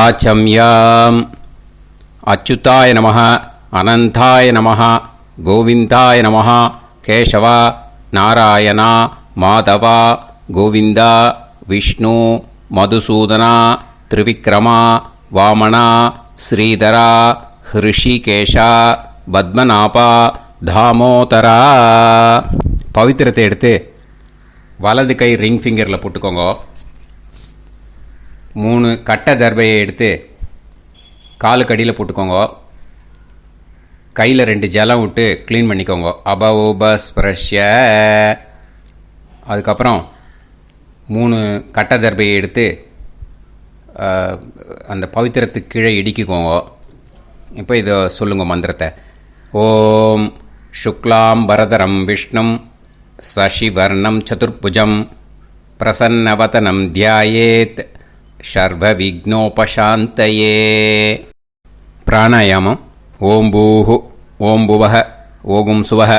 ஆச்சம்யாம். அச்சுதாய நமः, அனந்தாய நமः, கோவிந்தாய நமः, கேசவா, நாராயணா, மாதவா, கோவிந்தா, விஷ்ணு, மதுசூதனா, திரிவிக்ரமா, வாமனா, ஸ்ரீதரா, ஹிருஷிகேஷா, பத்மநாபா, தாமோதரா. பவித்திரத்தை எடுத்து வலது கை ரிங் ஃபிங்கரில் போட்டுக்கோங்க. 3 கட்டை தர்பையை எடுத்து காலுக்கடியில் போட்டுக்கோங்க. கையில் 2 ஜலம் விட்டு க்ளீன் பண்ணிக்கோங்க. அபவோபஸ்பிரஷ்ய. அதுக்கப்புறம் 3 கட்டை தர்பையை எடுத்து அந்த பவித்திரத்துக்கு கீழே இடிக்கிக்கோங்க. இப்போ இதை சொல்லுங்க மந்திரத்தை. ஓம் சுக்லாம் பரதரம் விஷ்ணும் சசிவர்ணம் சதுர்புஜம் பிரசன்னவதனம் தியாயேத் சர்வ விக்னோபசாந்தயே. பிராணாயாமம். ஓம் பூஹு, ஓம் புவஹ, ஓகும் சுவஹ,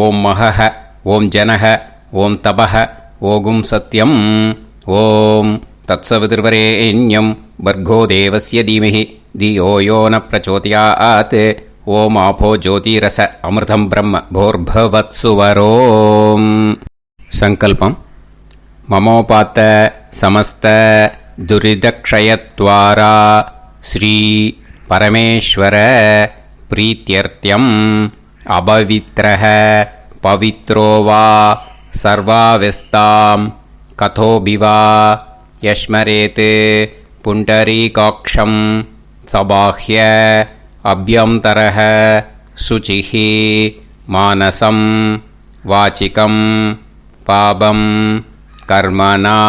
ஓம் மஹஹ, ஓம் ஜனஹ, ஓம் தபஹ, ஓகும் சத்யம். ஓம் தத்சவிதுர்வரேண்யம் பர்கோ தேவஸ்ய தீமஹி தியோ யோ ந பிரச்சோதயாத். ஓம் ஆபோ ஜோதிரச அமிர்தம் பிரம்ம போர்பவத்சுவரோம். சங்கல்பம். மமோபாத்த சமஸ்த துரிதக்ஷயத்வாரா ஸ்ரீ பரமேஸ்வர பிரீத்யர்த்தியம் அபவித்ரஹ பவித்ரோ வா சர்வாவஸ்தாம் கதோபிவா யஸ்மரேத் புண்டரீகாக்ஷம் சபாஹ்ய அப்யந்தரஹ சுசிஹ மானசம் வாசிகம் பாபம் கர்மணா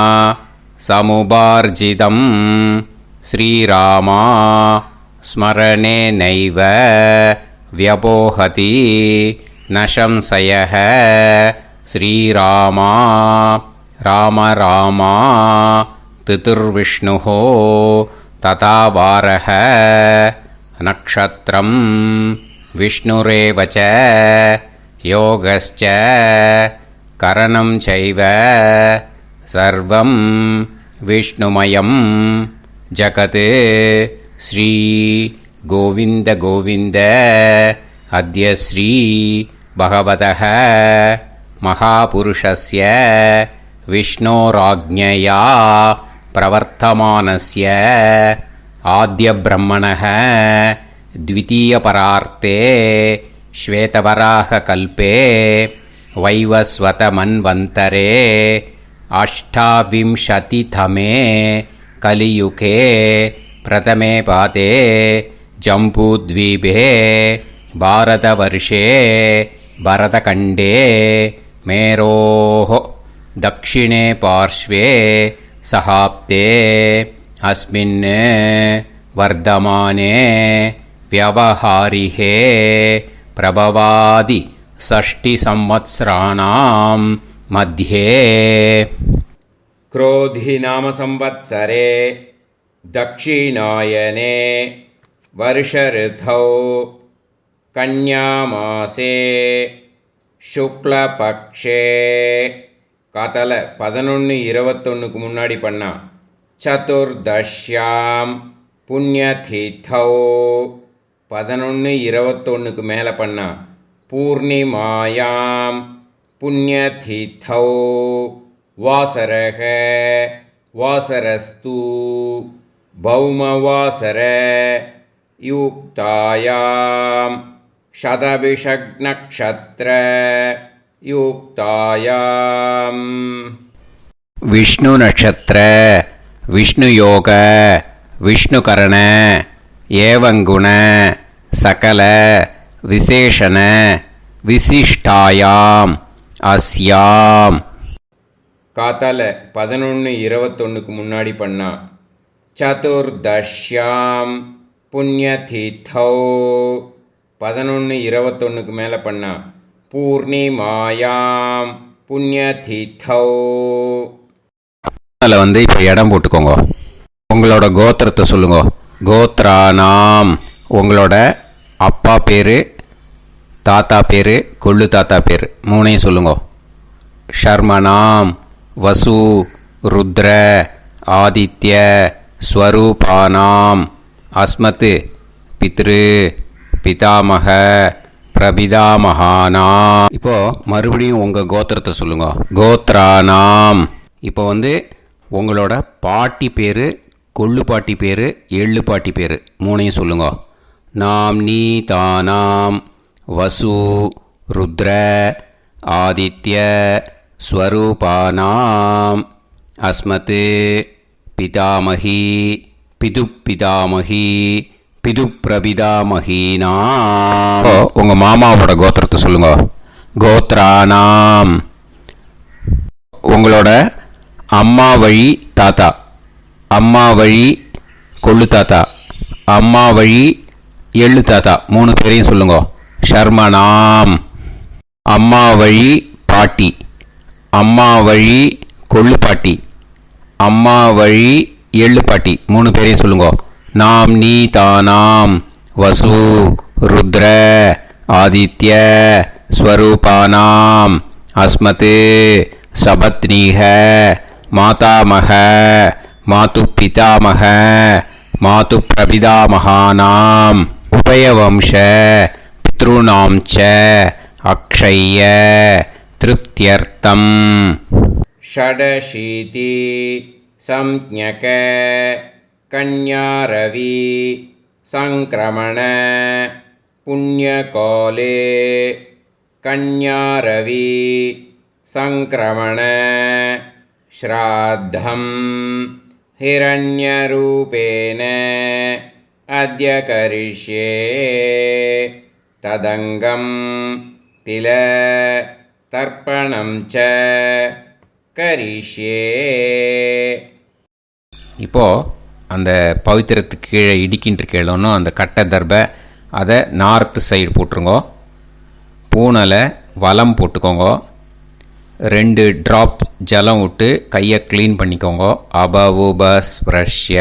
சமுபார்ஜிதம் ஸ்ரீராமா ஸ்மரணேனைவ வ்யபோஹதி ந சம்சயः. ஸ்ரீராமா ராம ராமா திதிர்விஷ்ணுः ததா வாரः நக்ஷத்ரம் விஷ்ணுரேவ ச யோகஸ்ச கரணம் சைவ சர்வம் விஷ்ணுமயம் ஜகத். ஸ்ரீ கோவிந்த கோவிந்த அத்ய ஸ்ரீ பகவதः மகாபுருஷஸ்ய விஷ்ணோராஜ்ஞயா பிரவர்த்தமானஸ்ய ஆத்ய பிரம்மணः த்விதீயபரார்த்தே ஸ்வேதவராக கல்பே வைவஸ்வத மன்வந்தரே அஷ்டாவிம்சதிதமே கலியுகே பிரதமே பாதே ஜம்பூத்வீபே பாரதவர்ஷே பரதகண்டே மேரோः தக்ஷிணே பார்ஷ்வே சஹாப்தே அஸ்மின் வர்தமானே வியவஹாரிஹே பிரபவாதி ஷஷ்டி சம்வத்சராணாம் மத்யே. क्रोधि नाम संवत्सरे दक्षिणायने वर्षऋतौ कन्यामासे शुक्लपक्षे. காத்தால 11:21க்கு முன்னாடி பண்ணா. சதுர்தஷ்யாம் புண்ணியதிதௌ 11:21க்கு மேலே பண்ணா. பூர்ணிமாயாம் புண்ணியதிதௌ வாசரக வாசரஸ்து பௌமவாசர யுக்தாயாம் சதவிஷக்நக்ஷத்ர யுக்தாயாம். விஷ்ணு நட்சத்திர விஷ்ணு யோக விஷ்ணுகரண ஏவங்குண சகல விசேஷண விசிஷ்டாயாம் அஸ்யாம். காத்தால 11:21க்கு முன்னாடி பண்ணா. சதுர்தஷ்யாம் புண்ணியதிதௌ 11:21க்கு மேலே பண்ணா. பூர்ணிமாயாம் புண்ணியதிதௌ. அதில் இப்போ இடம் போட்டுக்கோங்க. உங்களோட கோத்திரத்தை சொல்லுங்க. கோத்ரானாம் உங்களோட அப்பா பேர், தாத்தா பேர், கொள்ளு தாத்தா பேர் 3ஐயும் சொல்லுங்க. ஷர்மனாம் வசு ருத்ர ஆதித்ய ஸ்வரூபானாம் அஸ்மத் பித்ரு பிதாமக பிரபிதாமகானாம். இப்போ மறுபடியும் உங்கள் கோத்திரத்தை சொல்லுங்க. கோத்ரானாம். இப்போ உங்களோட பாட்டி பேர், கொள்ளு பாட்டி பேர், எள்ளு பாட்டி பேர் மூணையும் சொல்லுங்க. நாம் நீ தானாம் வசு ருத்ர ஆதித்ய ஸ்வரூபானாம் அஸ்மத் பிதாமகி பிதுப்பிதாமகி பிதுப்பிரபிதாமகீனாம். உங்கள் மாமாவோட கோத்திரத்தை சொல்லுங்க. கோத்ரானாம். உங்களோட அம்மா வழி தாத்தா, அம்மா வழி கொள்ளு தாத்தா, அம்மா வழி எள்ளு தாத்தா மூணு பேரையும் சொல்லுங்க. ஷர்மனாம். அம்மா வழி பாட்டி, அம்மா வழி கொள்ளு பாட்டி, அம்மா வழி எள்ளு பாட்டி மூணு பேரையும் சொல்லுங்க. நாம் நீ தானாம் வசு ருத்ர ஆதித்ய ஸ்வரூபானாம் அஸ்மத் சபத்னீக மாதாமக மாது பிதாமக மாது பிரபிதாமகானாம் உபயவம்ச பித்ருணாம் ச அக்ஷய்ய திருப்தியர்த்தம். ஷடசீதி சம்ஞக கன்யாரவி சங்கிரமண புண்ணியகாலே கன்யாரவி சங்கிரமண ஸ்ராத்தம் ஹிரண்யரூபேன அத்ய கரிஷ்யே ததங்கம் தில தர்ப்பணம் ச கரிஷ்யே. இப்போது அந்த பவித்திரத்துக்கு கீழே இடிக்கின்ற கேளோன்னு அந்த கட்டை தர்பை அதை நார்த்து சைடு போட்டுருங்கோ. பூனலை வலம் போட்டுக்கோங்க. 2 ட்ராப் ஜலம் விட்டு கையை க்ளீன் பண்ணிக்கோங்க. அபவுபஸ்ப்ரஷ்ய.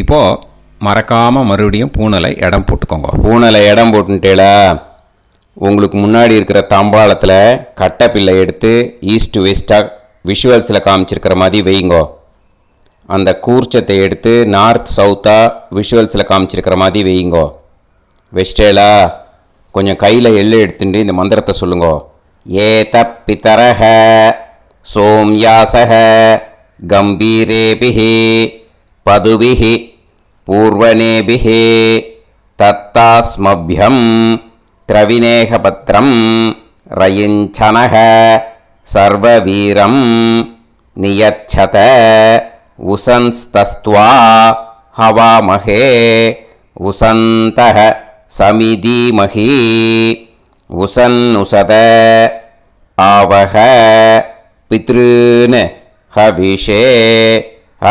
இப்போது மறக்காமல் மறுபடியும் பூனலை இடம் போட்டுக்கோங்க. பூனலை இடம் போட்டுட்டேளா, உங்களுக்கு முன்னாடி இருக்கிற தாம்பாளத்தில் கட்டை பிள்ளை எடுத்து ஈஸ்ட் வெஸ்ட்டாக விஷுவல்ஸில் காமிச்சிருக்கிற மாதிரி வைங்கோ. அந்த கூர்ச்சத்தை எடுத்து நார்த் சவுத்தாக விஷுவல்ஸில் காமிச்சிருக்கிற மாதிரி வைங்கோ. வெஸ்டேலா கொஞ்சம் கையில் எள்ளு எடுத்துட்டு இந்த மந்திரத்தை சொல்லுங்கோ. ஏத பிதரஹ சோம்யாசஹ கம்பீரேபிஹி பதுபிஹி பூர்வனேபிஹி தத்தாஸ்மப்யம் திரவிநேகபத்ரம் ரயிஞ்சனஹ சர்வவீரம் நியச்சத உசன்ஸ்தஸ்த்வா ஹவாமஹே உசந்தஹ சமிதீமஹி உசன்னுசத ஆவஹ பித்ருன் ஹவிஷே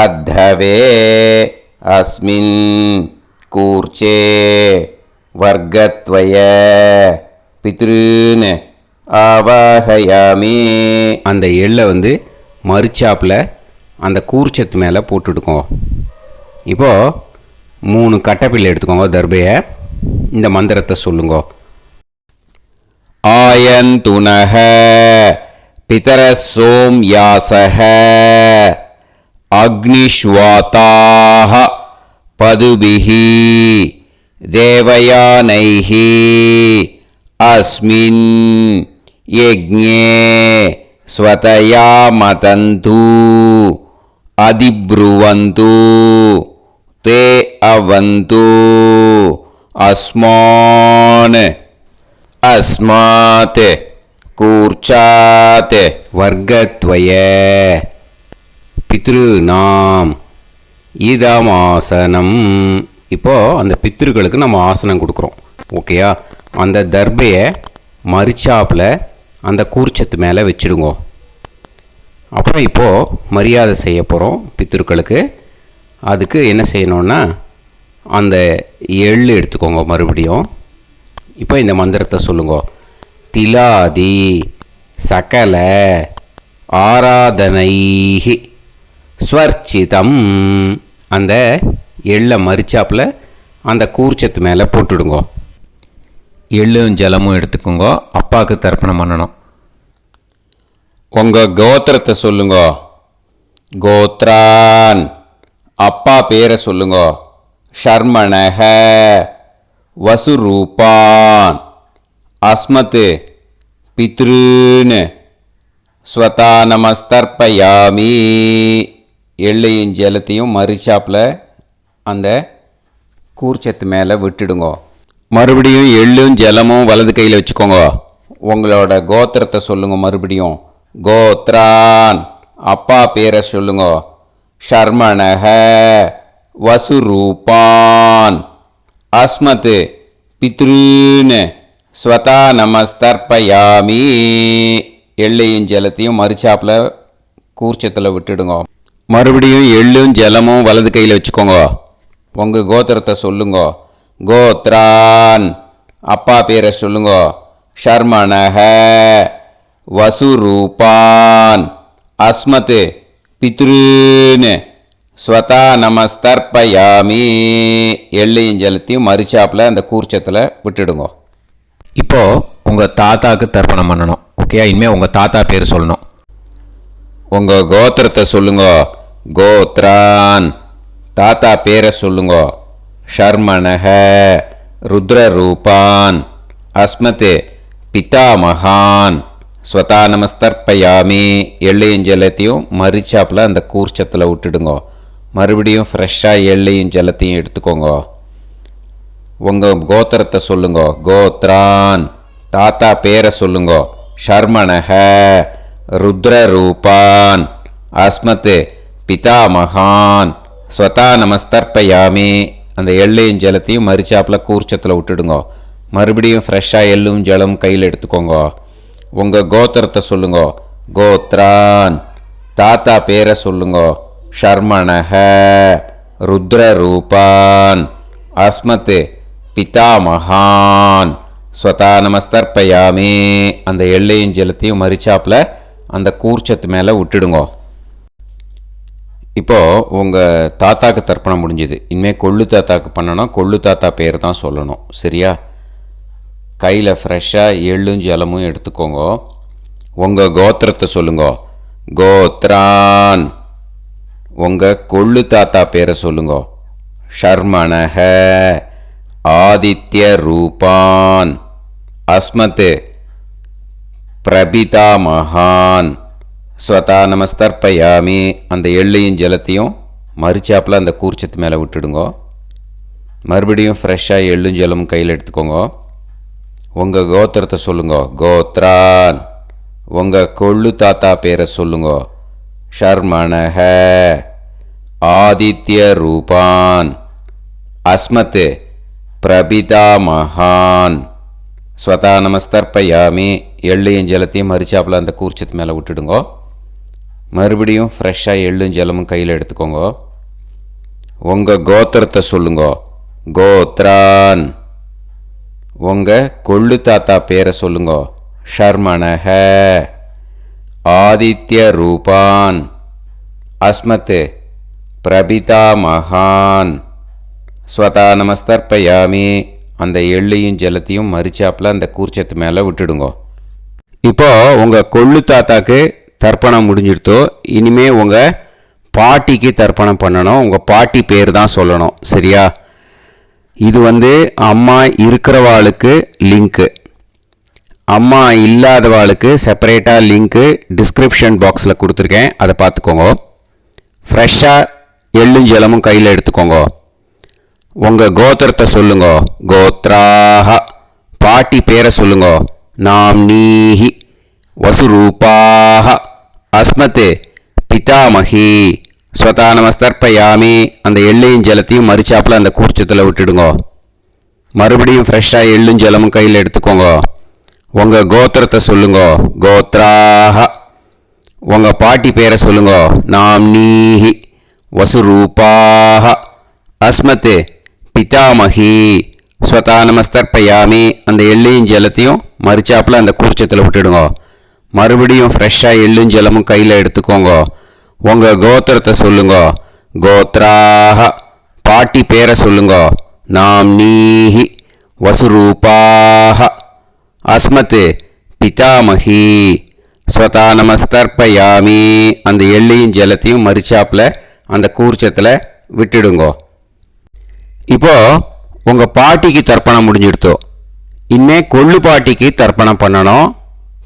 அத்தவே அஸ்மின் கூர்ச்சே வர்க்கத்வய பித்ருன் ஆவாஹயாமி. அந்த எள்ளை மறுச்சாப்பில் அந்த கூர்ச்சத்து மேலே போட்டுடுக்கோங்க. இப்போது 3 கட்டைப்பிள்ளை எடுத்துக்கோங்க. தர்பையை இந்த மந்திரத்தை சொல்லுங்க. ஆயந்துனஹ பிதரசோம் யாசஹ அக்னிஷ்வாதாஹ பதுபிஹி தேவயானைஹி அஸ்மின் யஜ்ஞே ஸ்வதயா மதந்து அதிப்ருவந்து தே அவது அஸ்மான் அஸ்மாத் கூர்ச்சாத் வர்க்கத்வய பித்ருநாம் இதமாசனம். இப்போது அந்த பித்ருக்களுக்கு நம்ம ஆசனம் கொடுக்குறோம். ஓகேயா? அந்த தர்பையை மறுச்சாப்பில் அந்த கூர்ச்சத்து மேலே வச்சுடுங்க. அப்புறம் இப்போது மரியாதை செய்ய போகிறோம் பித்ருக்களுக்கு. அதுக்கு என்ன செய்யணுன்னா அந்த எள்ளு எடுத்துக்கோங்க. மறுபடியும் இப்போ இந்த மந்திரத்தை சொல்லுங்க. திலாதி சகல ஆராதனைஹி ஸ்வர்ச்சிதம். அந்த எள்ளை மரிச்சாப்பில் அந்த கூர்ச்சத்து மேலே போட்டுடுங்க. எள்ளும் ஜலமும் எடுத்துக்கோங்க. அப்பாவுக்கு தர்ப்பணம் பண்ணணும். உங்கள் கோத்திரத்தை சொல்லுங்க. கோத்ரான் அப்பா பேரை சொல்லுங்க. ஷர்மணஹ வசுரூபான் அஸ்மத் பித்ருன்னு ஸ்வதா நமஸ்தர்ப்பயாமி. எள்ளையும் ஜலத்தையும் மறிச்சாப்பில் அந்த கூர்ச்சத்து மேலே விட்டுடுங்க. மறுபடியும் எள்ளும் ஜலமும் வலது கையில் வச்சுக்கோங்க. உங்களோட கோத்திரத்தை சொல்லுங்க. மறுபடியும் கோத்ரான் அப்பா பேரை சொல்லுங்க. ஷர்மணஹ வசுரூபான் அஸ்மத் பித்ருன்னு ஸ்வதா நமஸ்தர்ப்பயாமி. எள்ளையும் ஜலத்தையும் மறிச்சாப்பில் கூர்ச்சத்தில் விட்டுடுங்க. மறுபடியும் எள்ளும் ஜலமும் வலது கையில் வச்சுக்கோங்க. உங்கள் கோத்திரத்தை சொல்லுங்க. கோத்ரான் அப்பா பேரை சொல்லுங்க. ஷர்மணஹ வசுரூபான் அஸ்மத் பித்ருன்னு ஸ்வதா நமஸ்தர்ப்பயாமி. எள்ளையும் ஜலத்தையும் மறிச்சாப்பில் அந்த கூர்ச்சத்தில் விட்டுடுங்க. இப்போது உங்கள் தாத்தாவுக்கு தர்ப்பணம் பண்ணணும். ஓகே, இனிமேல் உங்கள் தாத்தா பேர் சொல்லணும். உங்கள் கோத்திரத்தை சொல்லுங்க. கோத்ரான் தாத்தா பேரை சொல்லுங்க. ஷர்மணஹ ருத்ரரூபான் அஸ்மத் பிதாமகான் ஸ்வதா நமஸ்தர்ப்பயாமி. எள்ளையும் ஜலத்தையும் மறிச்சாப்பில் அந்த கூர்ச்சத்தில் விட்டுடுங்க. மறுபடியும் ஃப்ரெஷ்ஷாக எள்ளையும் ஜலத்தையும் எடுத்துக்கோங்க. உங்கள் கோத்திரத்தை சொல்லுங்க. கோத்ரான் தாத்தா பேரை சொல்லுங்க. ஷர்மணஹ ருத்ரரூபான் அஸ்மத் பிதாமகான் ஸ்வதா நமஸ்தர்ப்பயாமி. அந்த எள்ளையும் ஜலத்தையும் மறிச்சாப்பில் கூர்ச்சத்தில் விட்டுடுங்க. மறுபடியும் ஃப்ரெஷ்ஷாக எள்ளும் ஜலம் கையில் எடுத்துக்கோங்க. உங்கள் கோத்திரத்தை சொல்லுங்க. கோத்ரான் தாத்தா பேரை சொல்லுங்க. ஷர்மணஹ ருத்ரரூபான் அஸ்மத் பிதாமகான் ஸ்வதா நமஸ்தர்ப்பயாமி. அந்த எள்ளையும் ஜலத்தையும் மறிச்சாப்பில் அந்த கூர்ச்சத்து மேலே விட்டுடுங்க. இப்போது உங்கள் தாத்தாக்கு தர்ப்பணம் முடிஞ்சுது. இனிமேல் கொள்ளு தாத்தாக்கு பண்ணணும். கொள்ளு தாத்தா பேர் தான் சொல்லணும். சரியா? கையில் ஃப்ரெஷ்ஷாக எள்ளும் ஜலமும் எடுத்துக்கோங்க. உங்கள் கோத்திரத்தை சொல்லுங்க. கோத்ரான் உங்கள் கொள்ளு தாத்தா பேரை சொல்லுங்க. ஷர்மணஹ ஆதித்ய ரூபான் அஸ்மத் பிரபிதாமகான் ஸ்வதா நமஸ்தர்ப்பயாமி. அந்த எள்ளையும் ஜலத்தையும் மறிச்சாப்பில் அந்த கூர்ச்சத்து மேலே விட்டுடுங்க. மறுபடியும் ஃப்ரெஷ்ஷாக எள்ளும் ஜலமும் கையில் எடுத்துக்கோங்க. உங்கள் கோத்திரத்தை சொல்லுங்க. கோத்ரான் உங்கள் கொள்ளு தாத்தா பேரை சொல்லுங்க. ஷர்மணஹ ஆதித்ய ரூபான் அஸ்மத் பிரபிதாமகான் ஸ்வதா நமஸ்தர்ப்பயாமி. எள்ளையும் ஜலத்தையும் மறிச்சாப்பில் அந்த கூர்ச்சத்து மேலே விட்டுடுங்க. மறுபடியும் ஃப்ரெஷ்ஷாக எள்ளும் ஜலமும் கையில் எடுத்துக்கோங்க. உங்கள் கோத்திரத்தை சொல்லுங்க. கோத்ரான் உங்கள் கொள்ளு தாத்தா பேரை சொல்லுங்க. ஷர்மணஹ ஆதித்ய ரூபான் அஸ்மத் பிரபிதாமகான் ஸ்வதா நமஸ்தர்ப்பயாமி. அந்த எள்ளையும் ஜலத்தையும் மறிச்சாப்பில் அந்த கூர்ச்சத்து மேலே விட்டுடுங்க. இப்போது உங்கள் கொள்ளு தாத்தாக்கு தர்ப்பணம் முடிஞ்சிடுத்தோ. இனிமே உங்கள் பாட்டிக்கு தர்ப்பணம் பண்ணணும். உங்கள் பாட்டி பேர் தான் சொல்லணும். சரியா? இது அம்மா இருக்கிறவாளுக்கு லிங்க்கு, அம்மா இல்லாதவாளுக்கு செப்பரேட்டாக லிங்க்கு டிஸ்கிரிப்ஷன் பாக்ஸில் கொடுத்துருக்கேன். அதை பார்த்துக்கோங்க. ஃப்ரெஷ்ஷாக எள்ளும் ஜலமும் கையில் எடுத்துக்கோங்க. உங்கள் கோத்திரத்தை சொல்லுங்க. கோத்ராஹ பாட்டி பேரை சொல்லுங்க. நாம்னீஹி வசுரூபாஹ அஸ்மத் பிதாமகி ஸ்வதா நமஸ்தர்ப்பயாமி. அந்த எள்ளையும் ஜலத்தையும் மறிச்சாப்பில் அந்த கூர்ச்சத்தில் விட்டுடுங்க. மறுபடியும் ஃப்ரெஷ்ஷாக எள்ளும் ஜலமும் கையில் எடுத்துக்கோங்க. உங்கள் கோத்திரத்தை சொல்லுங்க. கோத்ராஹ உங்கள் பாட்டி பேரை சொல்லுங்க. நாம்னீஹி வசுரூபாஹ அஸ்மத் பிதாமகி ஸ்வதா நமஸ்தர்ப்பயாமி. அந்த எள்ளையும் ஜலத்தையும் மறிச்சாப்பில் அந்த கூர்ச்சத்தில் விட்டுடுங்க. மறுபடியும் ஃப்ரெஷ்ஷாக எள்ளும் ஜலமும் கையில் எடுத்துக்கோங்க. உங்கள் கோத்திரத்தை சொல்லுங்க. கோத்ராஹ பாட்டி பேரை சொல்லுங்க. நாம்னீஹி வசுரூபாஹ அஸ்மத் பிதாமகி ஸ்வதா நமஸ்தர்ப்பயாமி. அந்த எள்ளையும் ஜலத்தையும் மறிச்சாப்பில் அந்த கூர்ச்சத்தில் விட்டுடுங்கோ. இப்போ உங்கள் பாட்டிக்கு தர்ப்பணம் முடிஞ்சிடுத்தோ. இனிமே கொள்ளு பாட்டிக்கு தர்ப்பணம் பண்ணணும்.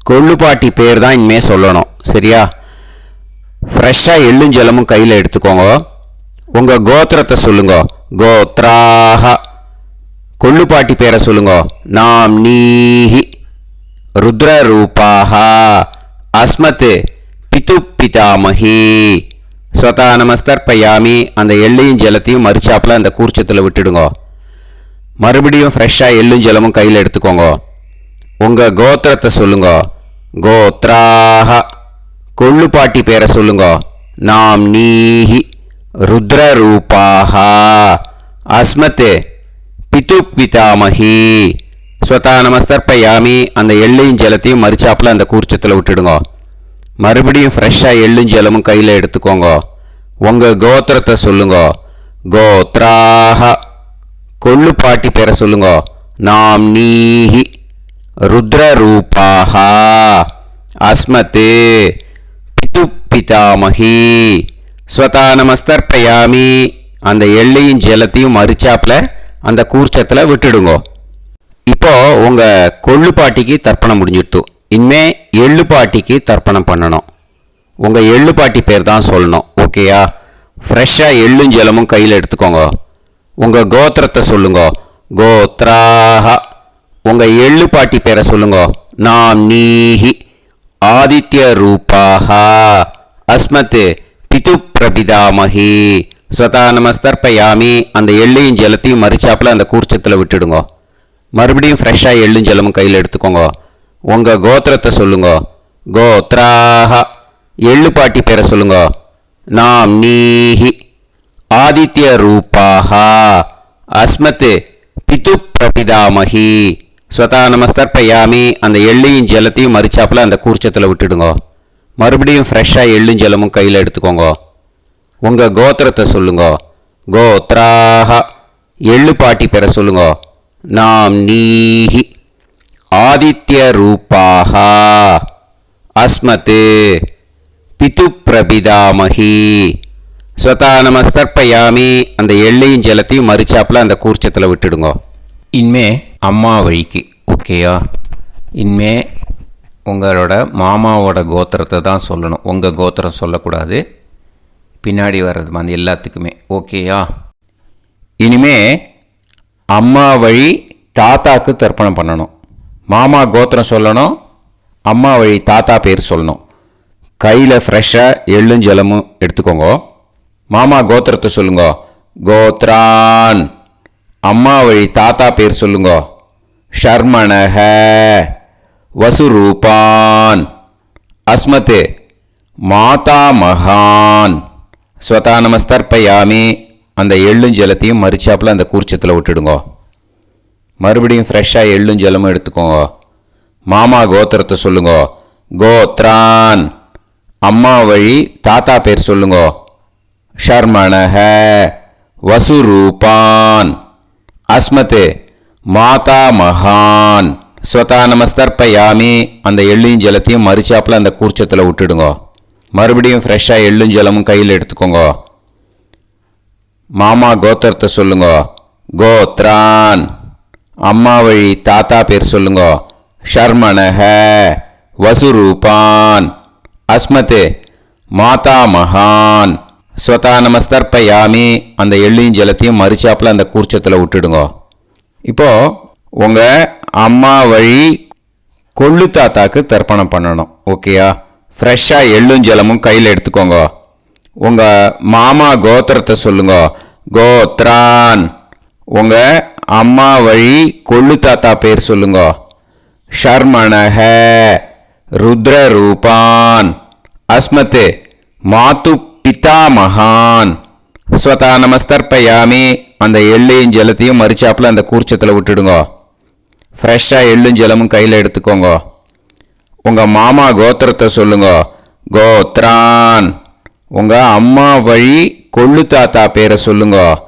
கொள்ளு பாட்டி பேர் தான் இனிமே சொல்லணும். சரியா? ஃப்ரெஷ்ஷாக எள்ளும் ஜலமும் கையில் எடுத்துக்கோங்க. உங்கள் கோத்திரத்தை சொல்லுங்க. கோத்ராஹ. கொள்ளு பாட்டி பேரை சொல்லுங்க. நாம் நீஹி ருத்ரரூபாஹ அஸ்மத் பிது பிதாமஹி ஸ்வதா நமஸ்தர்ப்பயாமி. அந்த எள்ளையும் ஜலத்தையும் மறிச்சாப்பில் அந்த கூர்ச்சத்தில் விட்டுடுங்க. மறுபடியும் ஃப்ரெஷ்ஷாக எள்ளும் ஜலமும் கையில் எடுத்துக்கோங்க. உங்கள் கோத்திரத்தை சொல்லுங்க. கோத்ராஹ. கொள்ளு பாட்டி பேரை சொல்லுங்க. நாம் நீஹி ருத்ரரூபாஹ அஸ்மத் பிது பிதாமஹி ஸ்வதா நமஸ்தர்ப்பயாமி. அந்த எள்ளையும் ஜலத்தையும் மறிச்சாப்பில் அந்த கூர்ச்சத்தில் விட்டுடுங்க. மறுபடியும் ஃப்ரெஷ்ஷாக எள்ளும் ஜலமும் கையில் எடுத்துக்கோங்க. உங்கள் கோத்திரத்தை சொல்லுங்க. கோத்ராஹ. கொள்ளு பாட்டி பேரை சொல்லுங்க. நாம் நீஹி ருத்ரரூபாஹ அஸ்மத் பிது பிதாமஹி ஸ்வதா நமஸ்தர்ப்பயாமி. அந்த எள்ளையும் ஜலத்தையும் மறிச்சாப்பில் அந்த கூர்ச்சத்தில் விட்டுடுங்க. இப்போ உங்கள் கொள்ளு பாட்டிக்கு தர்ப்பணம் முடிஞ்சிடுத்து. இனிமே எள்ளு பாட்டிக்கு தர்ப்பணம் பண்ணணும். உங்கள் எள்ளு பாட்டி பேர் தான் சொல்லணும். ஓகேயா? ஃப்ரெஷ்ஷாக எள்ளும் ஜலமும் கையில் எடுத்துக்கோங்க. உங்கள் கோத்திரத்தை சொல்லுங்க. கோத்ராஹ. உங்கள் எள்ளு பாட்டி பேரை சொல்லுங்க. நாம் நீஹி ஆதித்ய ரூபாஹ அஸ்மத் பிது பிரபிதாமஹி ஸ்வதா நமஸ்தர்ப்பயாமி. அந்த எள்ளையும் ஜலத்தையும் மறிச்சாப்பில் அந்த கூர்ச்சத்தில் விட்டுடுங்க. மறுபடியும் ஃப்ரெஷ்ஷாக எள்ளும் ஜலமும் கையில் எடுத்துக்கோங்க. உங்கள் கோத்திரத்தை சொல்லுங்க. கோத்ராஹ. எள்ளு பாட்டி பேரை சொல்லுங்க. நாம் நீஹி ஆதித்ய ரூபாஹ அஸ்மத் பிது பிரபிதாமஹி ஸ்வதா நமஸ்தர்ப்பயாமி. அந்த எள்ளையும் ஜலத்தையும் மறிச்சாப்பில் அந்த கூர்ச்சத்தில் விட்டுடுங்க. மறுபடியும் ஃப்ரெஷ்ஷாக எள்ளும் ஜலமும் கையில் எடுத்துக்கோங்க. உங்கள் கோத்திரத்தை சொல்லுங்க. கோத்ராஹ. எள்ளு பாட்டி பேரை சொல்லுங்க. நாம் நீஹி ஆதித்ய ரூபாஹ அஸ்மத் பிது பிரபிதாமஹி ஸ்வதா நமஸ்தர்ப்பயாமி. அந்த எள்ளையும் ஜலத்தையும் மறிச்சாப்பில் அந்த கூர்ச்சத்தில் விட்டுடுங்க. இனிமே அம்மா வழிக்கு. ஓகேயா? இனிமே உங்களோட மாமாவோட கோத்திரத்தை தான் சொல்லணும். உங்கள் கோத்திரம் சொல்லக்கூடாது. பின்னாடி வர்றது மாதிரி எல்லாத்துக்குமே. ஓகேயா? இனிமே அம்மா வழி தாத்தாக்கு தர்ப்பணம் பண்ணணும். மாமா கோத்திரம் சொல்லணும். அம்மா வழி தாத்தா பேர் சொல்லணும். கையில் ஃப்ரெஷ்ஷாக எள்ளும் ஜலமும் எடுத்துக்கோங்க. மாமா கோத்திரத்தை சொல்லுங்க. கோத்ரான். அம்மா வழி தாத்தா பேர் சொல்லுங்க. ஷர்மணஹ வசுரூபான் அஸ்மத் மாதா மகான் ஸ்வதா நமஸ்தர்ப்பயாமி. அந்த எள்ளும் ஜலத்தையும் மறிச்சாப்பில் அந்த கூர்ச்சத்தில் விட்டுடுங்க. மறுபடியும் ஃப்ரெஷ்ஷாக எள்ளும் ஜலமும் எடுத்துக்கோங்க. மாமா கோத்திரத்தை சொல்லுங்க. கோத்ரான். அம்மா வழி தாத்தா பேர் சொல்லுங்க. ஷர்மணஹ வசுரூபான் அஸ்மத் மாதா மகான் ஸ்வதா நமஸ்தர்ப்பயாமி. அந்த எள்ளையும் ஜலத்தையும் மறிச்சாப்பில் அந்த கூர்ச்சத்தில் விட்டுடுங்க. மறுபடியும் ஃப்ரெஷ்ஷாக எள்ளும் ஜலமும் கையில் எடுத்துக்கோங்க. மாமா கோத்திரத்தை சொல்லுங்க. கோத்ரான். அம்மா வழி தாத்தா பேர் சொல்லுங்க. ஷர்மணஹ வசுரூபான் அஸ்மத் மாதா மகான் ஸ்வதா நமஸ்தர்ப்பயாமி. அந்த எள்ளையும் ஜலத்தையும் மறிச்சாப்பில் அந்த கூர்ச்சத்தில் விட்டுடுங்க. இப்போது உங்கள் அம்மா வழி கொள்ளு தாத்தாக்கு தர்ப்பணம் பண்ணணும். ஓகேயா? ஃப்ரெஷ்ஷாக எள்ளும் ஜலமும் கையில் எடுத்துக்கோங்க. உங்கள் மாமா கோத்திரத்தை சொல்லுங்க. கோத்ரான். உங்கள் அம்மா வழி கொள்ளு தாத்தா பேர் சொல்லுங்க. ஷர்மணஹ ருத்ரரூபான் அஸ்மத் மாது பிதாமகான் ஸ்வதா நமஸ்தர்ப்பயாமி. அந்த எள்ளையும் ஜலத்தையும் மறிச்சாப்பில் அந்த கூர்ச்சத்தில் விட்டுடுங்க. ஃப்ரெஷ்ஷாக எள்ளும் ஜலமும் கையில் எடுத்துக்கோங்க. உங்கள் மாமா கோத்திரத்தை சொல்லுங்க. கோத்ரான். உங்கள் அம்மா வழி கொள்ளு தாத்தா பேரை சொல்லுங்க.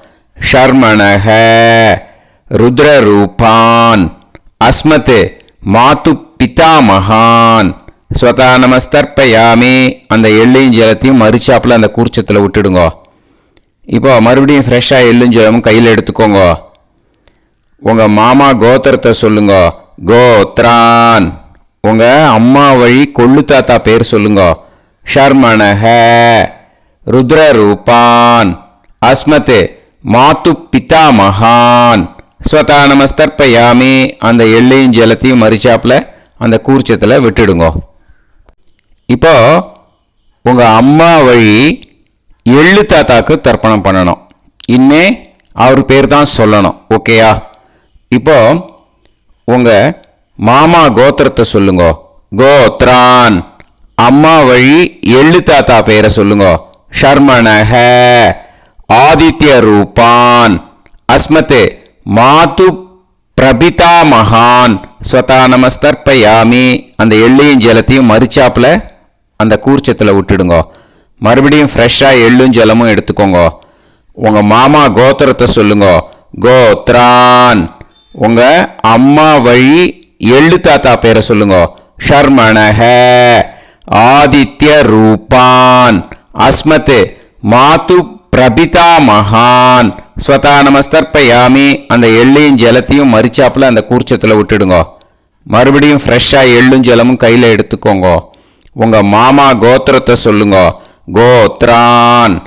ஷர்மணஹ ருத்ரரூபான் அஸ்மத் மாது பிதாமகான் ஸ்வதா நமஸ்தர்ப்பயாமி. அந்த எள்ளையும் ஜலத்தையும் மறிச்சாப்பில் அந்த கூர்ச்சத்தில் விட்டுடுங்க. இப்போ மறுபடியும் ஃப்ரெஷ்ஷாக எள்ளும் ஜலமும் கையில் எடுத்துக்கோங்க. உங்கள் மாமா கோத்திரத்தை சொல்லுங்க. கோத்ரான். உங்கள் அம்மா வழி கொள்ளு தாத்தா பேர் சொல்லுங்க. ஷர்மணஹ. ருத்ரரூபான். அஸ்மத் மாத்து பிதா மகான். ஸ்வதா நமஸ்தர்ப்பயாமி. அந்த எள்ளையும் ஜலத்தையும் மறிச்சாப்பில் அந்த கூர்ச்சத்தில் விட்டுடுங்க. இப்போ உங்கள் அம்மா வழி எள்ளு தாத்தாக்கு தர்ப்பணம் பண்ணணும். இனிமே அவர் பேர் தான் சொல்லணும். ஓகேயா? இப்போ உங்கள் மாமா கோத்திரத்தை சொல்லுங்க. கோத்ரான். அம்மா வழி எள்ளு தாத்தா பேரை சொல்லுங்க. ஷர்மணஹ. ஆதித்ய ரூபான். அஸ்மத் மாது பிரபிதா மகான். ஸ்வதா நமஸ்தர்ப்பயாமி. அந்த எள்ளையும் ஜலத்தையும் மறிச்சாப்பில் அந்த கூர்ச்சத்தில் விட்டுடுங்க. மறுபடியும் ஃப்ரெஷ்ஷாக எள்ளும் ஜலமும் எடுத்துக்கோங்க. உங்கள் மாமா கோத்திரத்தை சொல்லுங்க. கோத்ரான். உங்கள் அம்மா வழி எள்ளு தாத்தா பேரை சொல்லுங்க. ஷர்மணஹ. ஆதித்ய ரூபான். அஸ்மத் மாது பிரபிதா மகான். ஸ்வதா நமஸ்தர்ப்பயாமி. அந்த எள்ளையும் ஜலத்தையும் மறிச்சாப்பில் அந்த கூர்ச்சத்தில் விட்டுடுங்க. மறுபடியும் ஃப்ரெஷ்ஷாக எள்ளும் ஜலமும் கையில் எடுத்துக்கோங்க. உங்கள் மாமா கோத்திரத்தை சொல்லுங்க. கோத்ரான்.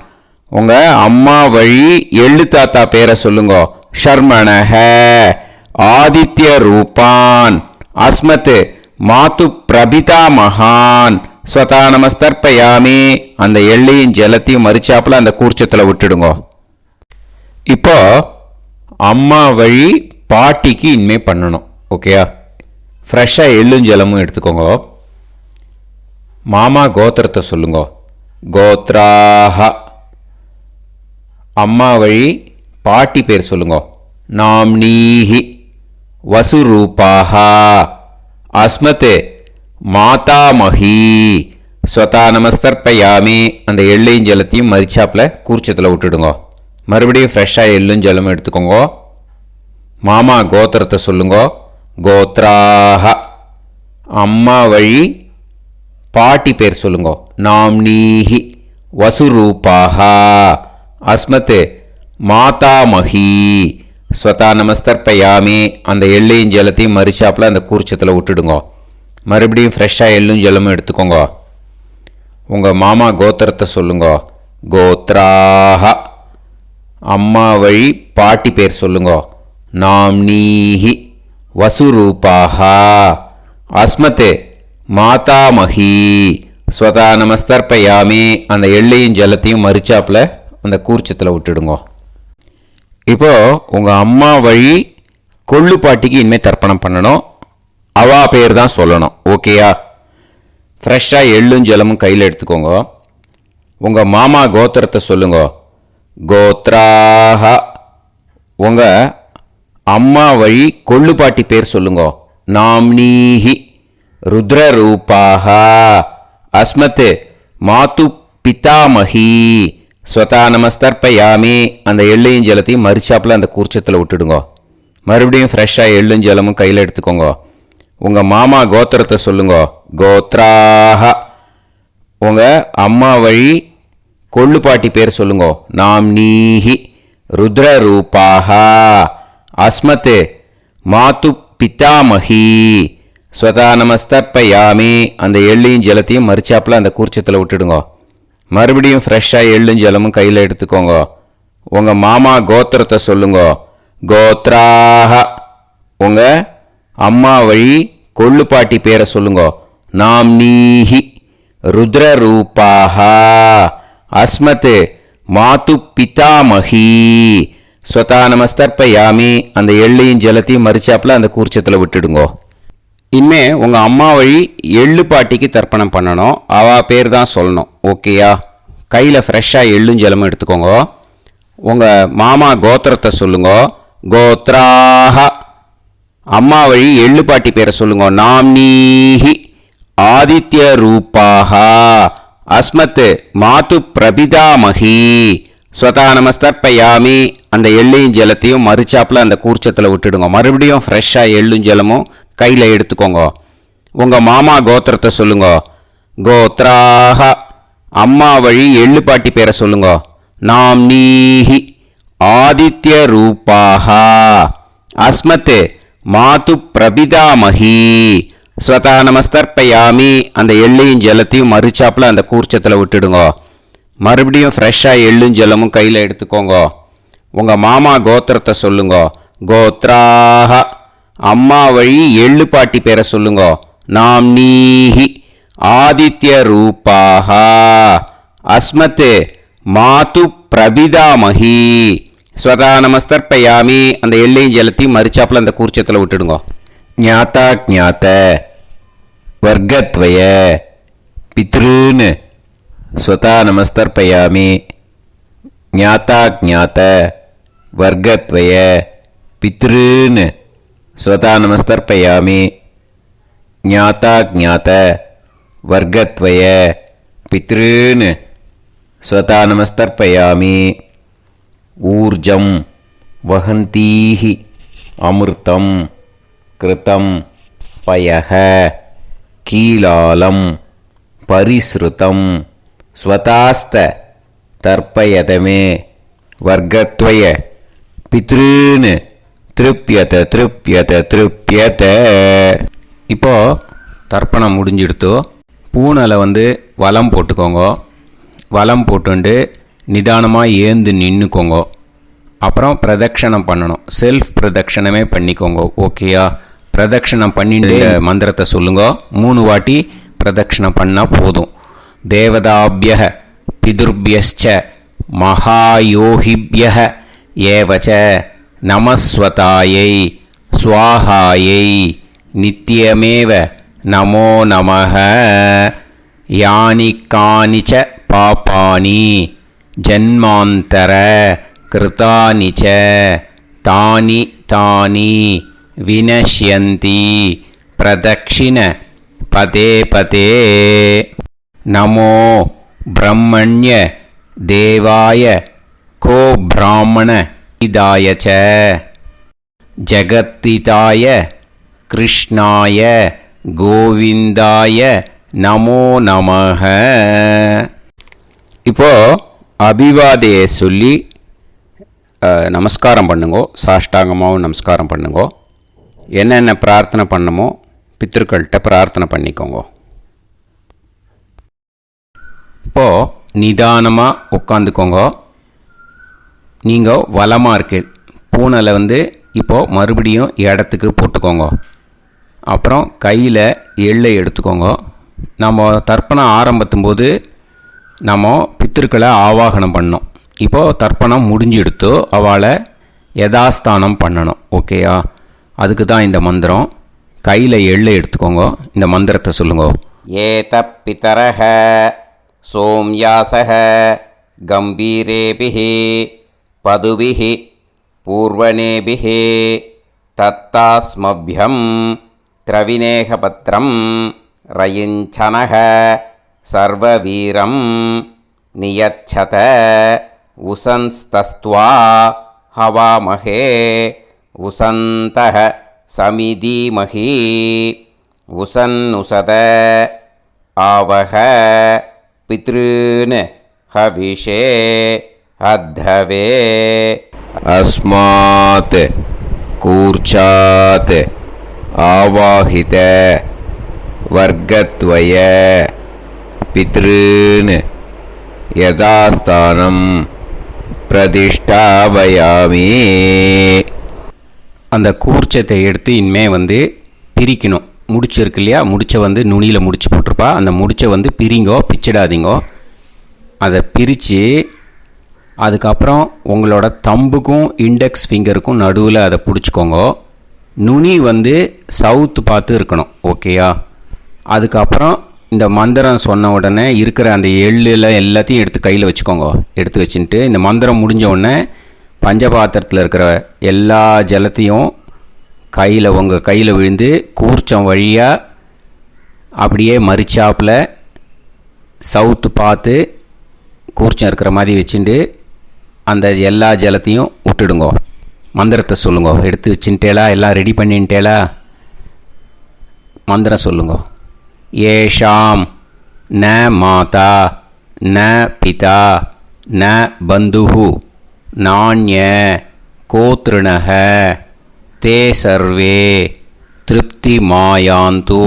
உங்கள் அம்மா வழி எள்ளு தாத்தா பேரை சொல்லுங்க. ஷர்மணஹ. ஆதித்ய ரூபான். அஸ்மத் மாத்து பிரபிதா மகான். ஸ்வதா நமஸ்தர்ப்பயாமி. அந்த எள்ளையும் ஜலத்தையும் மறிச்சாப்பில் அந்த கூர்ச்சத்தில் விட்டுடுங்க. இப்போ அம்மா வழி பாட்டிக்கு இனிமே பண்ணணும். ஓகேயா? ஃப்ரெஷ்ஷாக எள்ளும் ஜலமும் எடுத்துக்கோங்க. மாமா கோத்திரத்தை சொல்லுங்க. கோத்ராஹ. அம்மா வழி பாட்டி பேர் சொல்லுங்க. நாம்னீஹி. வசுரூபாஹ. அஸ்மத் மாதாமஹி. ஸ்வதா நமஸ்தர்ப்பயாமி. அந்த எள்ளையும் ஜலத்தையும் மறிச்சாப்பில் கூர்ச்சத்தில் விட்டுடுங்க. மறுபடியும் ஃப்ரெஷ்ஷாக எள்ளும் ஜலமும் எடுத்துக்கோங்க. மாமா கோத்திரத்தை சொல்லுங்க. கோத்ராஹ. அம்மா வழி பாட்டி பேர் சொல்லுங்க. நாம்னீஹி. வசுரூபாஹ. அஸ்மத் மாதாமஹி. ஸ்வதா நமஸ்தர்ப்பயாமி. அந்த எள்ளையும் ஜலத்தையும் மறிச்சாப்பில் அந்த கூர்ச்சத்தில் விட்டுடுங்க. மறுபடியும் ஃப்ரெஷ்ஷாக எள்ளும் ஜலமும் எடுத்துக்கோங்க. உங்கள் மாமா கோத்திரத்தை சொல்லுங்க. கோத்ராஹ. அம்மா வழி பாட்டி பேர் சொல்லுங்க. நாம்னீஹி. வசுரூபாஹ. அஸ்மத் மாதாமஹி. ஸ்வதா நமஸ்தர்ப்பயாமி. அந்த எள்ளையும் ஜலத்தையும் மறிச்சாப்பில் அந்த கூர்ச்சத்தில் விட்டுடுங்க. இப்போ உங்கள் அம்மா வழி கொள்ளு பாட்டிக்கு இனிமேல் தர்ப்பணம் பண்ணணும். அவா பேர் தான் சொல்லணும். ஓகேயா? ஃப்ரெஷ்ஷாக எள்ளும் ஜலமும் கையில் எடுத்துக்கோங்க. உங்கள் மாமா கோத்திரத்தை சொல்லுங்க. கோத்ராஹ. உங்கள் அம்மா வழி கொள்ளு பாட்டி பேர் சொல்லுங்க. நாம்னீஹி. ருத்ரரூபாஹ. அஸ்மத் மாத்து பிதாமஹி. ஸ்வதா நமஸ்தர்ப்பயாமி. அந்த எள்ளையும் ஜலத்தையும் மறிச்சாப்பில் அந்த கூர்ச்சத்தில் விட்டுடுங்க. மறுபடியும் ஃப்ரெஷ்ஷாக எள்ளும் ஜலமும் கையில் எடுத்துக்கோங்க. உங்கள் மாமா கோத்திரத்தை சொல்லுங்க. கோத்ராஹ. உங்கள் அம்மா வழி கொள்ளு பாட்டி பேர் சொல்லுங்க. நாம்னீஹி. ருத்ரரூபாஹ. அஸ்மத் மாத்து பிதாமஹி. ஸ்வதா நமஸ்தர்ப்பயாமி. அந்த எள்ளையும் ஜலத்தையும் மறிச்சாப்பில் அந்த கூர்ச்சத்தில் விட்டுடுங்க. மறுபடியும் ஃப்ரெஷ்ஷாக எள்ளும் ஜலமும் கையில் எடுத்துக்கோங்க. உங்கள் மாமா கோத்திரத்தை சொல்லுங்க. கோத்ராஹ. உங்கள் அம்மா வழி கொள்ளு பாட்டி பேரை சொல்லுங்க. நாம்னீஹி. ருத்ரரூபாஹ. அஸ்மத் மாத்து பிதாமஹி. ஸ்வதா நமஸ்தர்ப்பயாமி. அந்த எள்ளையும் ஜலத்தையும் மறிச்சாப்பில் அந்த கூர்ச்சத்தில் விட்டுடுங்க. இனிமே உங்கள் அம்மா வழி எள்ளு பாட்டிக்கு தர்ப்பணம் பண்ணணும். அவா பேர் தான் சொல்லணும். ஓகேயா? கையில் ஃப்ரெஷ்ஷாக எள்ளும் ஜலமும் எடுத்துக்கோங்க. உங்கள் மாமா கோத்திரத்தை சொல்லுங்க. கோத்ராஹ. அம்மா வழி எள்ளு பாட்டி பேரை சொல்லுங்க. நாம்னீஹி. ஆதித்ய ரூபாஹ. அஸ்மத் மாத்து பிரபிதாமஹி. ஸ்வதா நமஸ்தர்ப்பயாமி. அந்த எள்ளையும் ஜலத்தையும் மறிச்சாப்பில் அந்த கூர்ச்சத்தில் விட்டுடுங்க. மறுபடியும் ஃப்ரெஷ்ஷாக எள்ளும் ஜலமும் கையில் எடுத்துக்கோங்க. உங்கள் மாமா கோத்திரத்தை சொல்லுங்க. கோத்ராஹ. அம்மா வழி எள்ளு பாட்டி பேரை சொல்லுங்க. நாம்னீஹி ஆதித்யரூபாः அஸ்மத் மாது பிரபிதாமஹி ஸ்வதா நமஸ்தர்ப்பயாமி. அந்த எள்ளையும் ஜலத்தையும் மறுச்சாப்பில் அந்த கூர்ச்சத்தில் விட்டுடுங்க. மறுபடியும் ஃப்ரெஷ்ஷாக எள்ளும் ஜலமும் கையில் எடுத்துக்கோங்க. உங்கள் மாமா கோத்திரத்தை சொல்லுங்க. கோத்ராக அம்மா வழி எள்ளு பாட்டி பேரை சொல்லுங்க. நாம்னீஹி ஆதித்யரூபாः அஸ்மத் மாது பிரபிதாமஹி ஸ்வதா நமஸ்தர்ப்பயாமி. அந்த எள்ளையும் ஜலத்தையும் மறுச்சாப்பில் அந்த கூர்ச்சத்தில் விட்டுடுங்க. ஞாதா ஜாத வர்க்கத்வய பித்ருன் ஸ்வதா நமஸ்தர்ப்பயாமி. ஞாதா ஜாத வர்க்கத்வய பித்ருன் ஸ்வதா நமஸ்தர்ப்பயாமி. ஞாதா ஜாத வர்க்கத்வய பித்ருன் ஸ்வதா நமஸ்தர்ப்பயாமி. ஊர்ஜம் வஹந்தீஹி அமிர்தம் கிருதம் பயஹ கீலாலம் பரிஸ்ருதம் ஸ்வதாஸ்த தர்ப்பயதமே வர்க்கத்வய பித்ருன் திருப்யத திருப்யத திருப்யத. இப்போ தர்ப்பணம் முடிஞ்சிடுத்தோ. பூனலை வலம் போட்டுக்கோங்க. வலம் போட்டுண்டு நிதானமாக ஏந்து நின்றுக்கோங்க. அப்புறம் பிரதட்சணம் பண்ணணும். செல்ஃப் பிரதட்சணமே பண்ணிக்கோங்க. ஓகேயா? பிரதட்சணம் பண்ணிட்டு மந்திரத்தை சொல்லுங்க. 3 வாட்டி பிரதட்சணம் பண்ணால் போதும். தேவதாபிய பிதுர்பியச்ச மகாயோகிபிய ஏவச்ச நமஸ்வதாயை ஸ்வாஹாயை நித்யமேவ நமோ நமஹ. யானி கானிச்ச பாபானி ஜன்மாந்தர கிருதானி ச தானி தானி வினஷ்யந்தி பிரதக்ஷிண பதே பதே. நமோ பிரம்மண்ய தேவாய கோ பிராமண இதாய ச ஜகத்திதாய கிருஷ்ணாய கோவிந்தாய நமோ நமஹ. இப்போ அபிவாதையை சொல்லி நமஸ்காரம் பண்ணுங்கோ. சாஷ்டாங்கமாகவும் நமஸ்காரம் பண்ணுங்கோ. என்னென்ன பிரார்த்தனை பண்ணமோ பித்ருக்கள்கிட்ட பிரார்த்தனை பண்ணிக்கோங்க. இப்போது நிதானமாக உட்காந்துக்கோங்க. நீங்கள் வலமாக இருக்கு. பூனலை இப்போது மறுபடியும் இடத்துக்கு போட்டுக்கோங்க. அப்புறம் கையில் எள்ளை எடுத்துக்கோங்க. நம்ம தர்ப்பணம் ஆரம்பத்தும் போது நம்ம பித்திருக்களை ஆவாகனம் பண்ணோம். இப்போது தர்ப்பணம் முடிஞ்செடுத்து அவளை யதாஸ்தானம் பண்ணணும். ஓகேயா? அதுக்கு தான் இந்த மந்திரம். கையில் எள்ளை எடுத்துக்கோங்க. இந்த மந்திரத்தை சொல்லுங்க. ஏத பிதரஹ சோம்யாசஹ கம்பீரேபிஹி பதுபிஹி பூர்வணேபிஹி தத்தாஸ்மப்யம் திரவிநேகபத்ரம் ரயிஞ்சனஹ சர்வவீரம் நியச்சத உசன்ஸ்தஸ்த்வா ஹவாமஹே உசந்தஹ சமிதீமஹி உசன்னுசத ஆவஹ பித்ருன் ஹவிஷே அத்தவே. அஸ்மாத் கூர்ச்சாத் ஆவாஹித வர்க்கத்வய பித்ருன் யதாஸ்தானம் பிரதிஷ்டாபயாமி. அந்த கூர்ச்சத்தை எடுத்து இனிமே பிரிக்கணும். முடிச்சு இருக்கு இல்லையா? முடிச்சை நுனியில் முடிச்சு போட்டிருப்பா. அந்த முடிச்சை பிரிங்கோ, பிச்சிடாதீங்கோ. அதை பிரித்து அதுக்கப்புறம் உங்களோட தம்புக்கும் இண்டெக்ஸ் ஃபிங்கருக்கும் நடுவில் அதை பிடிச்சிக்கோங்க. நுனி சவுத்து பார்த்து இருக்கணும். ஓகேயா? அதுக்கப்புறம் இந்த மந்திரம் சொன்ன உடனே இருக்கிற அந்த எள்ளில் எல்லாத்தையும் எடுத்து கையில் வச்சுக்கோங்க. எடுத்து வச்சுட்டு இந்த மந்திரம் முடிஞ்ச உடனே பஞ்சபாத்திரத்தில் இருக்கிற எல்லா ஜலத்தையும் உங்கள் கையில் விழுந்து கூர்ச்சம் வழியாக அப்படியே மறிச்சாப்பில் சவுத்து பார்த்து கூர்ச்சம் இருக்கிற மாதிரி வச்சுட்டு அந்த எல்லா ஜலத்தையும் விட்டுடுங்கோ. மந்திரத்தை சொல்லுங்க. எடுத்து வச்சுட்டேலா? எல்லாம் ரெடி பண்ணிட்டேலா? மந்திரம் சொல்லுங்க. ஏஷாம் ந மாதா ந பிதா ந பந்துஹு நாண்ய கோத்ருணக தே சர்வே திருப்திமாயாந்து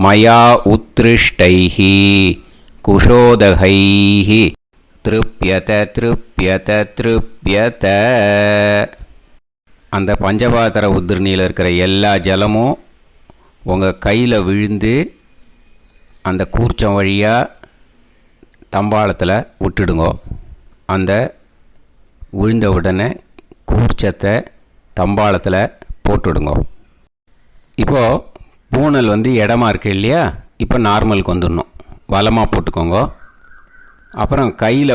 மயா உத்ருஷ்டைஹி குஷோதகைஹி திருப்யத திருப்யத திருப்யத. அந்த பஞ்சபாத்திர உதிரணியில் இருக்கிற எல்லா ஜலமும் உங்கள் கையில் விழுந்து அந்த கூர்ச்சம் வழியாக தம்பாளத்தில் விட்டுடுங்கோ. அந்த விழுந்த உடனே கூர்ச்சத்தை தம்பாளத்தில் போட்டுடுங்கோ. இப்போது பூனல் இடமா இருக்கு இல்லையா, இப்போ நார்மலுக்கு வந்துடணும். வலமாக போட்டுக்கோங்க. அப்புறம் கையில்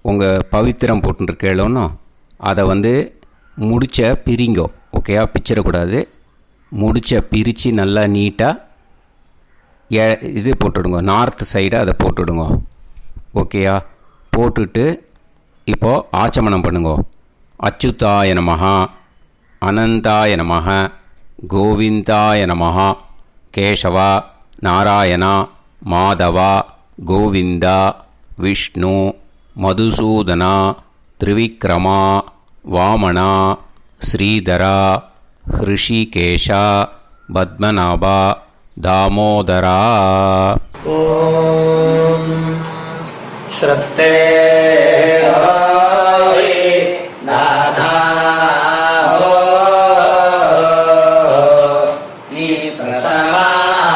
உங்கள் பவித்திரம் போட்டுருக்கேளோன்னு அதை முடிச்ச பிரிங்கோ. ஓகேயா, பிச்சிடக்கூடாது. முடிச்ச பிரித்து நல்லா நீட்டாக இது போட்டுடுங்க, நார்த் சைடு அதை போட்டுடுங்க. ஓகேயா, போட்டுட்டு இப்போது ஆச்சமனம் பண்ணுங்க. அச்சுதாய நமஹ, அனந்தாய நமஹ, கோவிந்தாய நமஹ, கேசவா, நாராயணா, மாதவா, கோவிந்தா, விஷ்ணு, மதுசூதனா, திரிவிக்ரமா, வாமனா, ஸ்ரீதரா, ஹிருஷிகேஷா, பத்மநாபா, தாமோதரா. ஓம் ஸ்ரத்தே நாதா நீ பிரசவாயம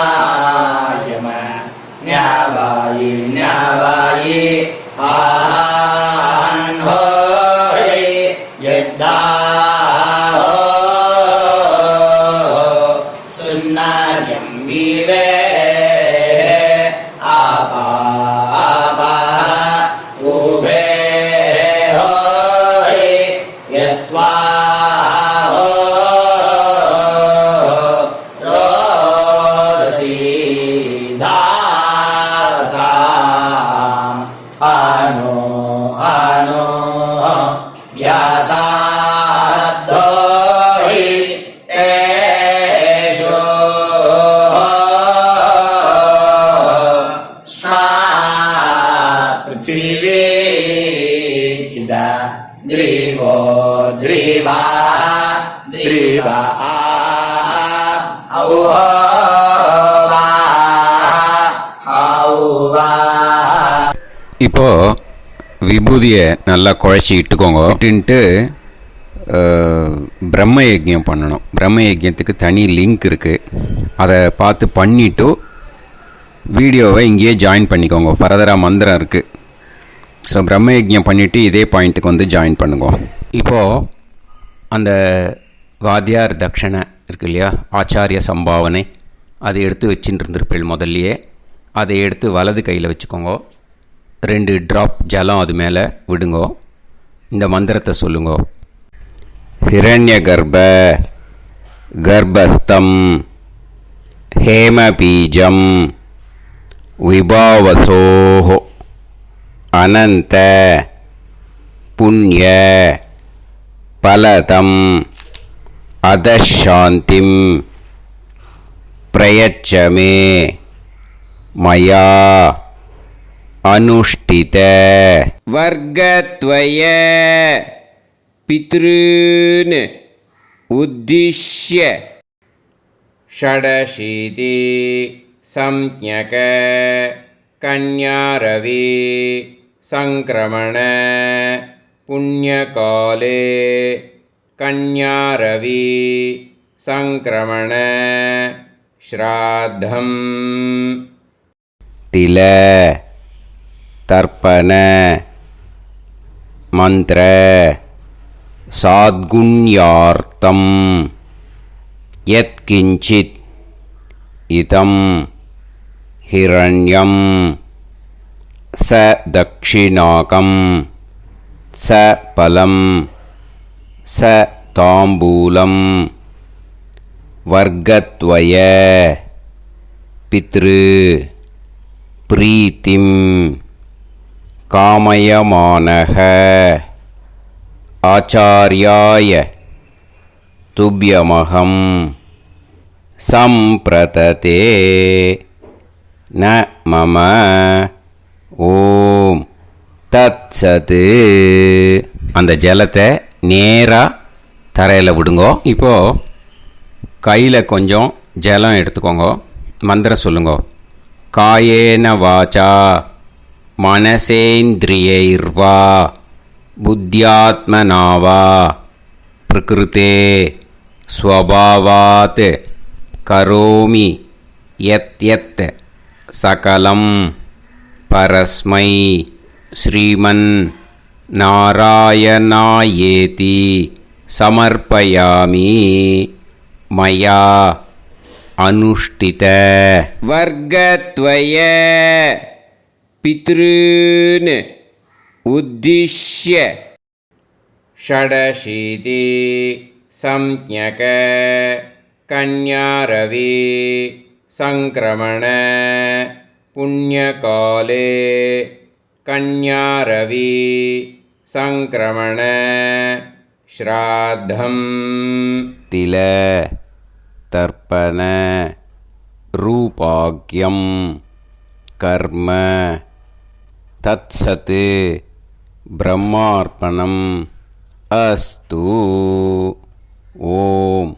ஞாவாயி ஞாவாயி ஆஹான் ஹோய் யத்தா சுன்னாயம் வீவே ஆபா ஆபா உபே ஹோய் யத்வா ரோதசி தாவதா ஆனோ ஆனோ வ்யாசார்த்தோஹி தேஷோ ஸ்மா பிருத்திவி சிதா த்ரிவோ த்ரிவா த்ரிவா ஔவா ஔவா. இப்போது விபூதியை நல்லா குழச்சி இட்டுக்கோங்க. இட்டுன்ட்டு பிரம்ம யஜ்யம் பண்ணணும். பிரம்ம யஜ்யத்துக்கு தனி லிங்க் இருக்குது, அதை பார்த்து பண்ணிவிட்டு வீடியோவை இங்கேயே ஜாயின் பண்ணிக்கோங்க. ஃபர்தராக மந்திரம் இருக்குது. ஸோ பிரம்ம யஜ்யம் பண்ணிவிட்டு இதே பாயிண்ட்டுக்கு ஜாயின் பண்ணுங்க. இப்போது அந்த வாத்தியார் தட்சணை இருக்கு இல்லையா, ஆச்சாரிய சம்பாவனை, அதை எடுத்து வச்சுட்டு இருந்திருப்பேள் முதல்லையே. அதை எடுத்து வலது கையில் வச்சுக்கோங்க. 2 ட்ராப் ஜலம் அது மேலே விடுங்கோ. இந்த மந்திரத்தை சொல்லுங்கோ. ஹிரண்ய கர்ப்ப கர்ப்பஸ்தம் ஹேமபீஜம் விபாவசோஹோ அனந்த புண்ணிய பலதம் அதசாந்திம் பிரயச்சமே மயா அனுஷ்டித வர்க்கத்வய பித்ருன் உத்திஷ்ய ஷடசீதி சம்ஞக கன்யாரவி சங்கிரமண புண்ணியகாலே கன்யாரவி சங்கிரமண ஸ்ராத்தம் தில தர்ப்பண மந்திர சாத்குண்யார்த்தம் யத்கிஞ்சித் இதம் ஹிரண்யம் ச தக்ஷிணாகம் ச பலம் ச தாம்பூலம் வர்க்கத்வய பித்ரு பிரீத்திம் காமயமானஹ ஆச்சார்யாய துப்யமகம் சம்பிரததே ந மம. ஓம் தத்சத்து. அந்த ஜலத்தை நேராக தரையில் விடுங்கோ. இப்போது கையில் கொஞ்சம் ஜலம் எடுத்துக்கோங்க. மந்திரம் சொல்லுங்கோ. காயேன வாச்சா மனசேந்திரியைர்வா புத்தியாத்மனாவா பிரகிருதே ஸ்வபாவாத் கரோமி யத் யத் சகலம் பரஸ்மை ஸ்ரீமன் நாராயணாயேதி சமர்ப்பயாமி மயா அனுஷ்டித வர்க்கத்வய பித்ருன் உத்திஷ்ய ஷடசீதி சம்ஞக கன்யாரவி சங்கிரமண புண்ணியகாலே கன்யாரவி சங்கிரமண ஸ்ராத்தம் தில தர்ப்பண ரூபாக்யம் கர்ம தத்சத் பிரம்மார்ப்பணம் அஸ்து. ஓம்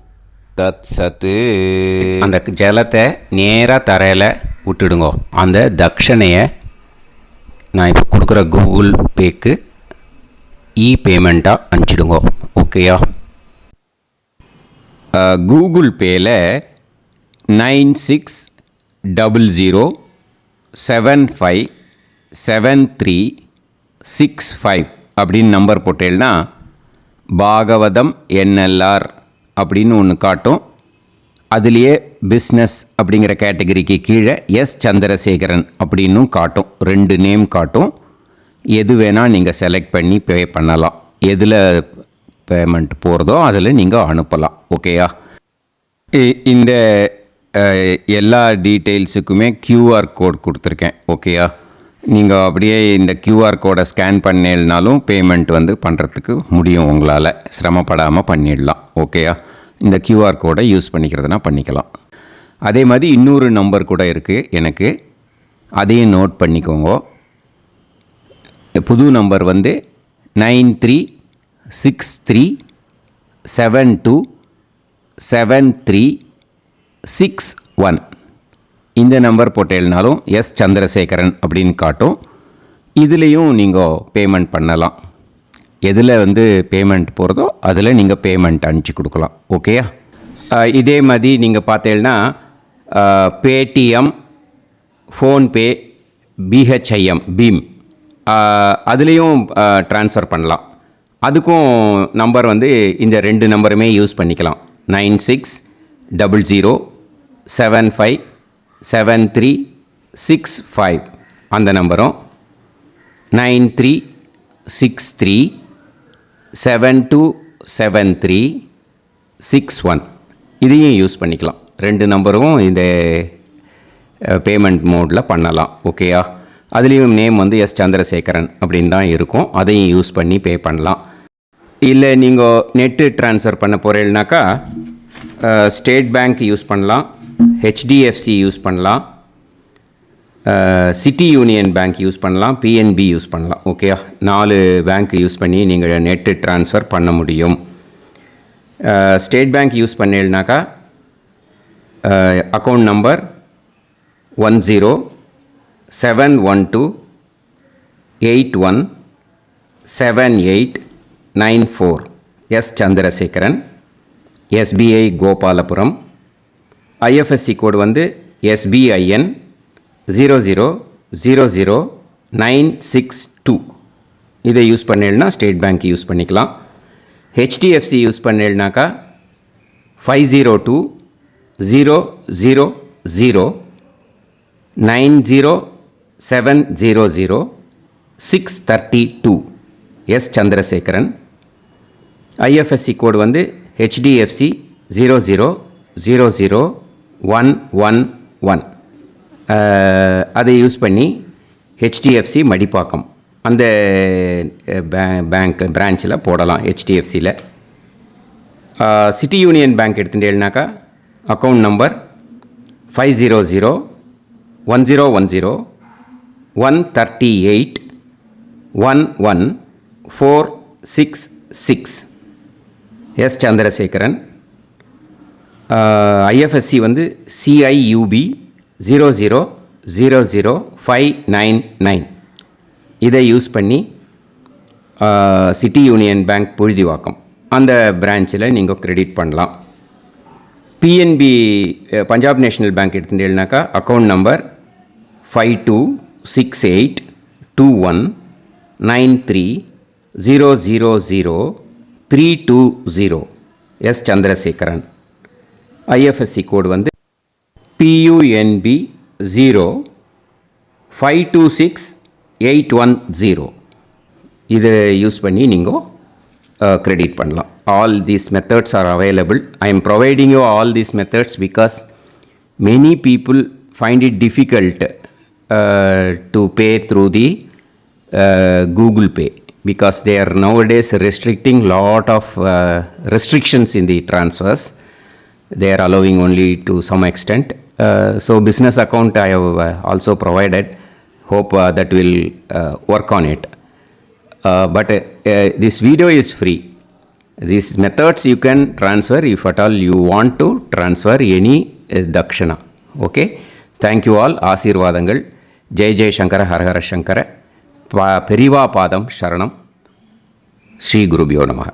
தத்சத். அந்த ஜலத்தை நேராக தரையில் விட்டுடுங்கோ. அந்த தட்சணையை நான் இப்போ கொடுக்குற கூகுள் பேக்கு பேமெண்ட்டாக அனுப்பிச்சிடுங்கோ. ஓகேயா? கூகுள் பேயில் 9600757365 அப்படின்னு நம்பர் போட்டேன்னா பாகவதம் NLR அப்படின்னு ஒன்று காட்டும். அதுலேயே பிஸ்னஸ் அப்படிங்கிற கேட்டகரிக்கு கீழே சந்திரசேகரன் அப்படின்னும் காட்டும். 2 நேம் காட்டும். எது வேணால் நீங்கள் செலக்ட் பண்ணி பே பண்ணலாம். எதில் பேமெண்ட் போகிறதோ அதில் நீங்கள் அனுப்பலாம். ஓகேயா? இந்த எல்லா டீட்டெயில்ஸுக்குமே QR கோட் கொடுத்துருக்கேன். ஓகேயா? நீங்கள் அப்படியே இந்த QR கோடை ஸ்கேன் பண்ணேனாலும் பேமெண்ட் பண்ணுறதுக்கு முடியும். உங்களால் சிரமப்படாமல் பண்ணிடலாம். ஓகேயா? இந்த QR கோடை யூஸ் பண்ணிக்கிறதுனா பண்ணிக்கலாம். அதே மாதிரி இன்னொரு நம்பர் கூட இருக்குது எனக்கு. அதையும் நோட் பண்ணிக்கோங்க. புது நம்பர் 9363727361. இந்த நம்பர் போட்டேனாலும் சந்திரசேகரன் அப்படின்னு காட்டும். இதுலேயும் நீங்கள் பேமெண்ட் பண்ணலாம். எதில் பேமெண்ட் போகிறதோ அதில் நீங்கள் பேமெண்ட் அனுப்பிச்சி கொடுக்கலாம். ஓகேயா? இதே மாதிரி நீங்கள் பார்த்தேன்னா பேடிஎம், ஃபோன்பே, BHIM பீம் அதுலேயும் ட்ரான்ஸ்ஃபர் பண்ணலாம். அதுக்கும் நம்பர் இந்த 2 நம்பருமே யூஸ் பண்ணிக்கலாம். 9600757365 அந்த நம்பரும் 9363727361 இதையும் யூஸ் பண்ணிக்கலாம். 2 நம்பரும் இந்த பேமெண்ட் மோடில் பண்ணலாம். ஓகேயா? அதுலேயும் நேம் சந்திரசேகரன் அப்படின்னு தான் இருக்கும். அதையும் யூஸ் பண்ணி பே பண்ணலாம். இல்லை நீங்கள் நெட்டு ட்ரான்ஸ்ஃபர் பண்ண போகிறீங்கனாக்கா ஸ்டேட் பேங்க் யூஸ் பண்ணலாம், HDFC யூஸ் பண்ணலாம், சிட்டி யூனியன் பேங்க் யூஸ் பண்ணலாம், PNB யூஸ் பண்ணலாம். ஓகேயா? 4 பேங்க் யூஸ் பண்ணி நீங்கள் நெட்டு ட்ரான்ஸ்ஃபர் பண்ண முடியும். ஸ்டேட் பேங்க் யூஸ் பண்ணீங்கனாக்கா account number 1071281789 Chandrasekaran, SBI Gopalapuram. IFSC code SBIN 0000962. இதை யூஸ் பண்ணீங்கன்னா ஸ்டேட் பேங்க் யூஸ் பண்ணிக்கலாம். HDFC யூஸ் பண்ணீங்கனாக்கா 50200907000632 சந்திரசேகரன். IFSC code HDFC 0000111. அதை யூஸ் பண்ணி HDFC மடிப்பாக்கம் அந்த பேங்க் பிரான்ச்சில் போடலாம். HDFCயில் சிட்டி யூனியன் பேங்க் எடுத்துட்டேன்னாக்கா account number 50010138 11466. S Chandrasekaran. IFSC வந்து CIUB 0000599. இதை யூஸ் பண்ணி சிட்டி யூனியன் பேங்க் புழுதிவாக்கம் அந்த பிரான்ச்சில் நீங்கள் கிரெடிட் பண்ணலாம். PNB பஞ்சாப் நேஷ்னல் பேங்க் எடுத்துட்டீங்கன்னாக்கா account number 52682193000320. S Chandrasekaran. IFSC code வந்து PUNB 0526810. இதை யூஸ் பண்ணி நீங்கள் கிரெடிட் பண்ணலாம். All these methods are available. I am providing you all these methods because many people find it difficult to pay through the Google Pay because they are nowadays restricting lot of restrictions in the transfers. They are allowing only to some extent. So business account I have also provided. Hope that will work on it. But this video is free. These methods you can transfer if at all you want to transfer any dakshana. Okay. Thank you all. ஆசீர்வாதங்கள். ஜெய் ஜெய் சங்கர ஹரஹர சங்கர. பெரிவா பாதம் சரணம். ஸ்ரீ குருபியோ நமஹ.